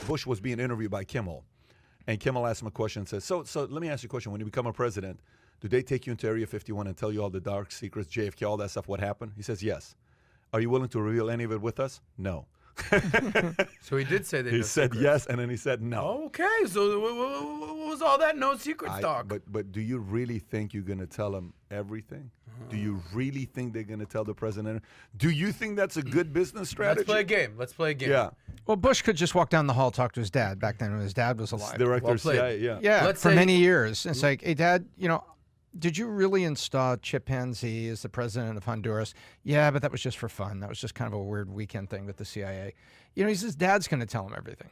Bush was being interviewed by Kimmel, and Kimmel asked him a question and says, so let me ask you a question. When you become a president, do they take you into Area 51 and tell you all the dark secrets, JFK, all that stuff, what happened? He says, yes. Are you willing to reveal any of it with us? No. So he did say that. He said yes, and then he said no. Okay, so what was all that no secrets talk? But do you really think you're going to tell them everything? Do you really think they're going to tell the president? Do you think that's a good business strategy? Let's play a game. Yeah. Well, Bush could just walk down the hall, talk to his dad back then when his dad was alive. Director of CIA, yeah. Yeah, for many years. It's like, hey, Dad, did you really install Chimpanzee as the president of Honduras? Yeah, but that was just for fun. That was just kind of a weird weekend thing with the CIA. His dad's going to tell him everything.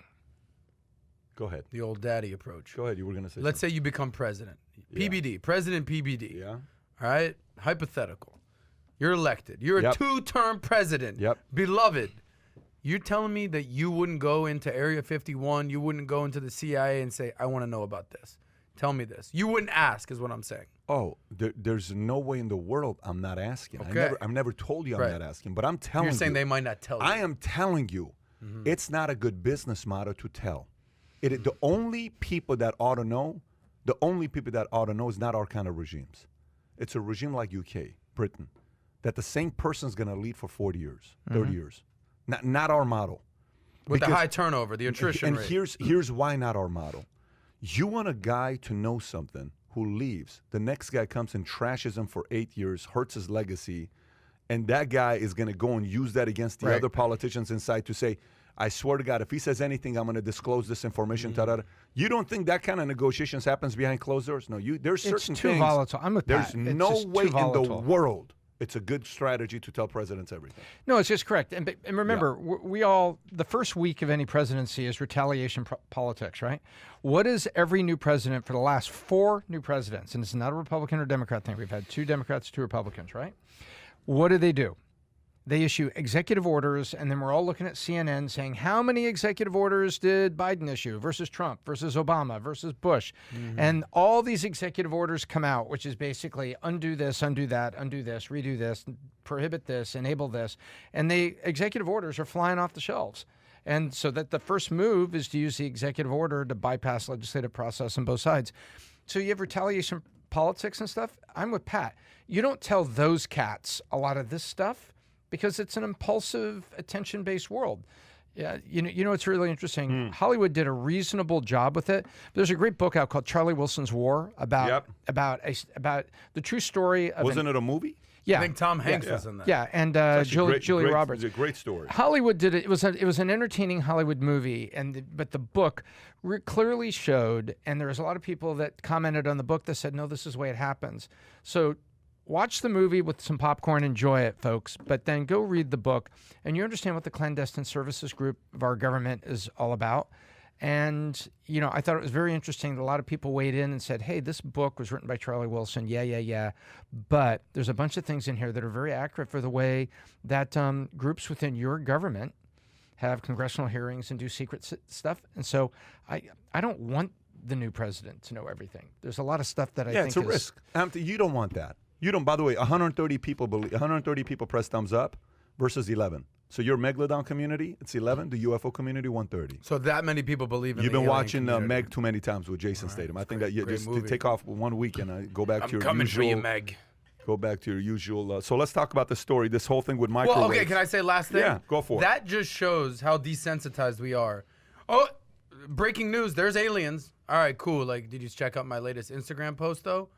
Go ahead. The old daddy approach. Go ahead. You were going to say Let's say you become president. PBD, President PBD. Yeah. All right? Hypothetical. You're elected. You're a two-term president. Yep. Beloved. You're telling me that you wouldn't go into Area 51, you wouldn't go into the CIA and say, I want to know about this. Tell me this. You wouldn't ask is what I'm saying. Oh, there's no way in the world I'm not asking. Okay. I've never told you I'm not asking, but I'm telling you. You're saying they might not tell you. I am telling you, it's not a good business model to tell. The only people that ought to know, is not our kind of regimes. It's a regime like UK, Britain, that the same person's going to lead for 40 years, 30 years. Not our model. With the high turnover, the attrition rate. And here's why not our model. You want a guy to know something who leaves. The next guy comes and trashes him for 8 years, hurts his legacy, and that guy is going to go and use that against the other politicians inside to say, I swear to God, if he says anything, I'm going to disclose this information. You don't think that kind of negotiations happens behind closed doors? No, there's certain things. It's too volatile. I'm with There's Pat. It's no just way too in the volatile. world it's a good strategy to tell presidents everything. No, it's just correct. And remember, we all, the first week of any presidency is retaliation politics, right? What is every new president for the last 4 new presidents, and it's not a Republican or Democrat thing. We've had 2 Democrats, 2 Republicans, right? What do? They issue executive orders, and then we're all looking at CNN saying, how many executive orders did Biden issue versus Trump versus Obama versus Bush? And all these executive orders come out, which is basically undo this, undo that, undo this, redo this, prohibit this, enable this. And the executive orders are flying off the shelves. And so that the first move is to use the executive order to bypass legislative process on both sides. So you have retaliation politics and stuff. I'm with Pat. You don't tell those cats a lot of this stuff, because it's an impulsive, attention-based world. Yeah, you know what's really interesting? Hollywood did a reasonable job with it. There's a great book out called Charlie Wilson's War about the true story of. Wasn't it a movie? Yeah, I think Tom Hanks was in that. Yeah, and Julia Roberts. It's a great story. Hollywood did it. It was an entertaining Hollywood movie, but the book clearly showed, and there was a lot of people that commented on the book that said, no, this is the way it happens. So watch the movie with some popcorn, enjoy it, folks, but then go read the book, and you understand what the clandestine services group of our government is all about. And, I thought it was very interesting that a lot of people weighed in and said, hey, this book was written by Charlie Wilson. Yeah. But there's a bunch of things in here that are very accurate for the way that groups within your government have congressional hearings and do secret stuff. And so I don't want the new president to know everything. There's a lot of stuff that I think it's a risk. You don't want that. You don't. By the way, 130 people press thumbs up versus 11. So your Megalodon community, it's 11. The UFO community, 130. So that many people believe in You've the been watching alien Meg too many times with Jason Statham. I think that you just to take off 1 week and go back to your coming usual. For you, Meg. Go back to your usual. So let's talk about the story. This whole thing with microwaves. Well, okay. Can I say last thing? Yeah, go for it. That just shows how desensitized we are. Oh, breaking news! There's aliens. All right, cool. Like, did you check out my latest Instagram post though?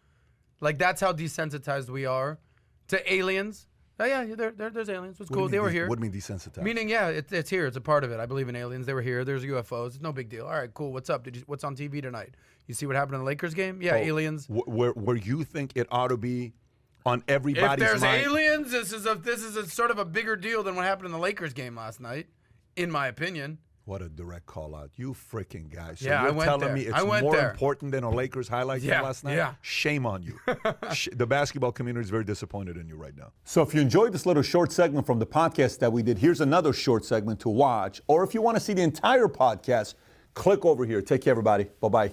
Like, that's how desensitized we are to aliens. Oh, yeah, there's aliens. It's cool. They were here. What do you mean desensitized? Meaning, yeah, it's here. It's a part of it. I believe in aliens. They were here. There's UFOs. It's no big deal. All right, cool. What's up? What's on TV tonight? You see what happened in the Lakers game? Yeah, aliens. Where you think it ought to be on everybody's mind? If there's aliens, this is a sort of a bigger deal than what happened in the Lakers game last night, in my opinion. What a direct call out. You freaking guys. So yeah, you're I went telling there. me it's more important than a Lakers highlight game last night? Yeah. Shame on you. The basketball community is very disappointed in you right now. So if you enjoyed this little short segment from the podcast that we did, here's another short segment to watch. Or if you want to see the entire podcast, click over here. Take care, everybody. Bye-bye.